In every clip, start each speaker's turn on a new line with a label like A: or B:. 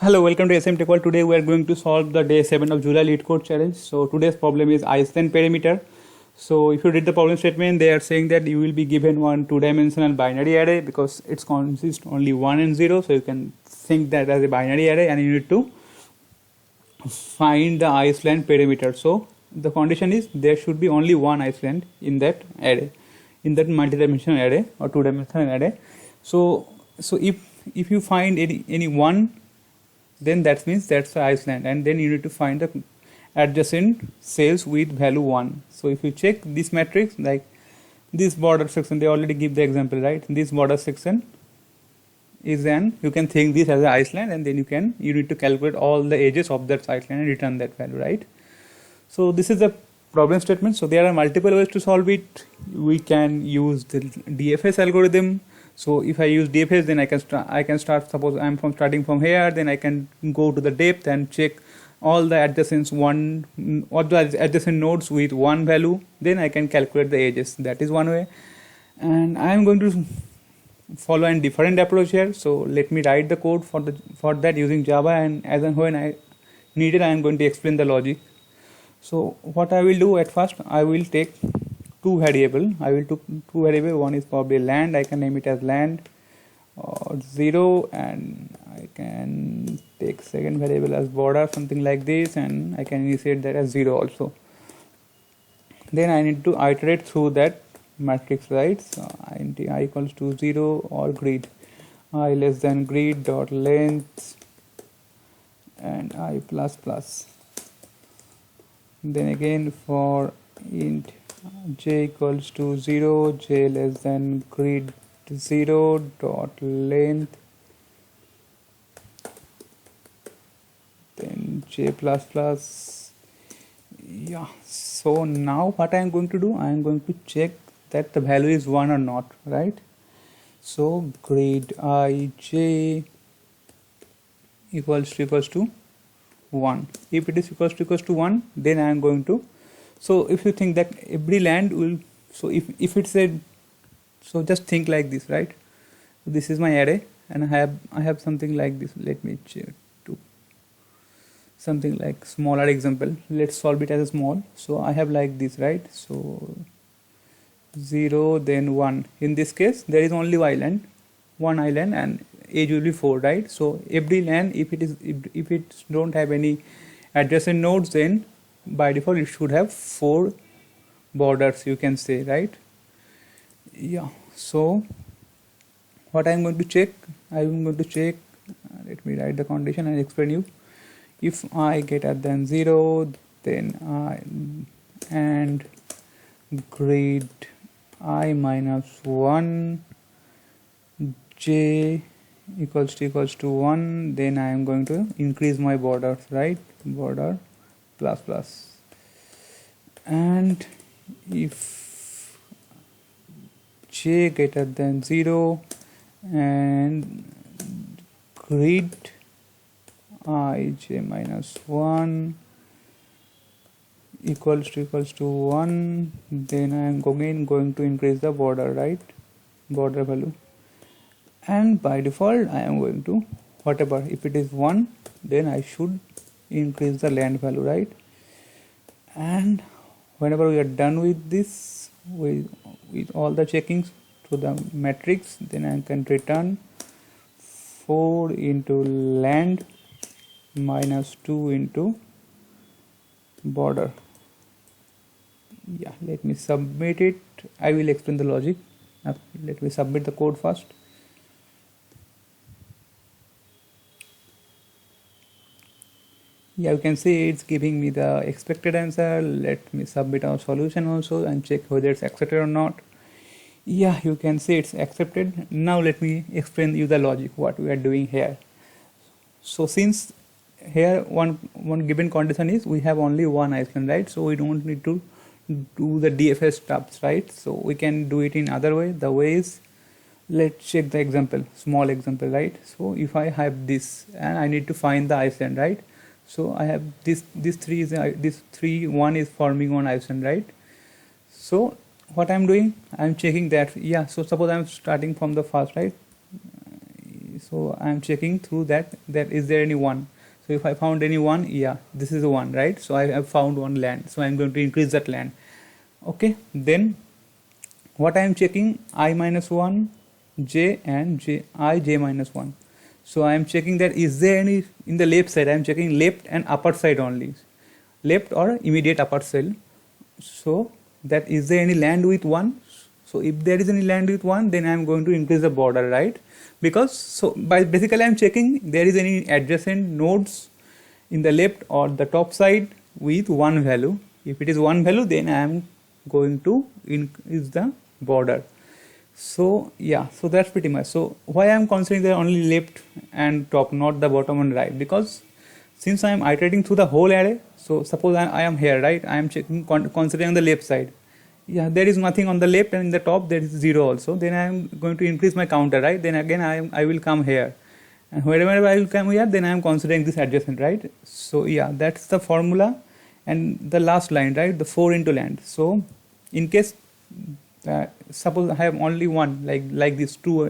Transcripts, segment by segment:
A: Hello, welcome to SM Tech World. Today we are going to solve the day 7 of July LeetCode challenge. So today's problem is Iceland perimeter. So if you read the problem statement, they are saying that you will be given one two-dimensional binary array because it consists only 1 and 0. So you can think that as a binary array and you need to find the Iceland perimeter. So the condition is there should be only one Iceland in that array, in that multi-dimensional array or two-dimensional array. So if you find any one, then that means that's the Iceland, and then you need to find the adjacent cells with value 1. So if you check this matrix, like this border section, they already give the example, right? This border section is you can think this as an Iceland, and then you need to calculate all the edges of that Iceland and return that value, right? So this is the problem statement. So there are multiple ways to solve it. We can use the Dfs algorithm. So if I use Dfs, then I can start. Suppose I'm starting from here, then I can go to the depth and check all the adjacent nodes with one value. Then I can calculate the edges. That is one way, and I am going to follow a different approach here. So let me write the code for that using Java, and as and when I need it, I am going to explain the logic. So what I will do at first, I will take two variable. One is probably land. I can name it as land or 0, and I can take second variable as border, something like this, and I can initiate that as 0 also. Then I need to iterate through that matrix, right? So int I equals to 0 or grid, I less than grid dot length and I plus plus. Then again for int j equals to 0, j less than grid 0 dot length, then j plus plus. Yeah, so now what I am going to do, I am going to check that the value is 1 or not, right? So grid ij equals to 1. If it is equals to 1, then I am going to. So if you think that every land will, so if it's a, so just think like this, right? This is my array, and I have something like this. Let me do something like smaller example. Let's solve it as a small. So I have like this, right? So 0 then 1. In this case, there is only one island, and age will be 4, right? So every land, if it don't have any adjacent nodes, then by default it should have 4 borders, you can say, right? Yeah, so what I'm going to check, let me write the condition and explain you. If I greater than 0, then and grid I minus 1 j equals to 1, then I am going to increase my borders, right? Border plus plus. And if j greater than 0 and grid ij minus 1 equals to 1, then I am going to increase the border, right? Border value. And by default I am going to, whatever, if it is 1, then I should increase the land value, right? And whenever we are done with this, with all the checkings to the matrix, then I can return 4 into land minus 2 into border. Yeah, let me submit it. I will explain the logic. Let me submit the code first. Yeah, you can see it's giving me the expected answer. Let me submit our solution also and check whether it's accepted or not. Yeah, you can see it's accepted. Now let me explain you the logic, what we are doing here. So since here one given condition is we have only one Iceland, right? So we don't need to do the DFS stuffs, right? So we can do it in other way. The way is, let's check the example, small example, right? So if I have this and I need to find the Iceland, right? So I have this three, one is forming one Iceland, right? So what I'm doing, I'm checking that. Yeah, so suppose I'm starting from the first, right? So I'm checking through that is there any 1. So if I found any 1, yeah, this is a 1, right? So I have found one land, so I'm going to increase that land. Okay, then what I am checking, I minus 1, j, and j minus 1. So I am checking that is there any in the left side. I am checking left and upper side only, left or immediate upper cell. So that is there any land with 1. So if there is any land with 1, then I am going to increase the border, right? Because so by basically I am checking there is any adjacent nodes in the left or the top side with 1 value. If it is 1 value, then I am going to increase the border. So yeah, so that's pretty much. So why I am considering the only left and top, not the bottom and right? Because since I am iterating through the whole array, so suppose I am here, right? I am checking considering the left side. Yeah, there is nothing on the left, and in the top there is 0 also. Then I am going to increase my counter, right? Then again I will come here, and wherever I will come here, then I am considering this adjacent, right? So yeah, that's the formula. And the last line, right, the 4 into land. So in case suppose I have only one, like this two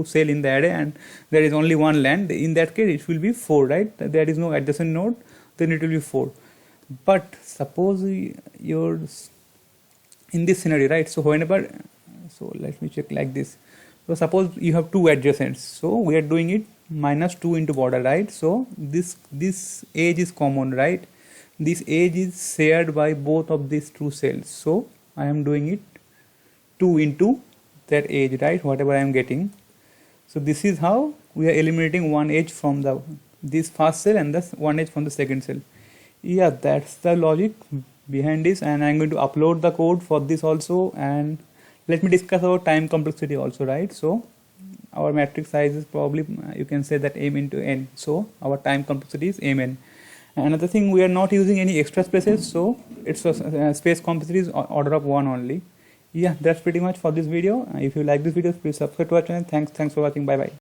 A: cell in the array, and there is only one land, in that case it will be 4, right? There is no adjacent node, then it will be 4. But suppose you're in this scenario, right? So whenever, so let me check like this. So suppose you have 2 adjacents, so we are doing it minus 2 into border, right? So this edge is common, right? This edge is shared by both of these 2 cells, so I am doing it 2 into that edge, right? Whatever I am getting. So this is how we are eliminating one edge from this first cell and this one edge from the second cell. Yeah, that's the logic behind this, and I'm going to upload the code for this also. And let me discuss our time complexity also, right? So our matrix size is probably, you can say that m into n, so our time complexity is mn. Another thing, we are not using any extra spaces, so its space complexity is order of 1 only. Yeah, that's pretty much for this video. If you like this video, please subscribe to our channel. Thanks for watching. Bye bye.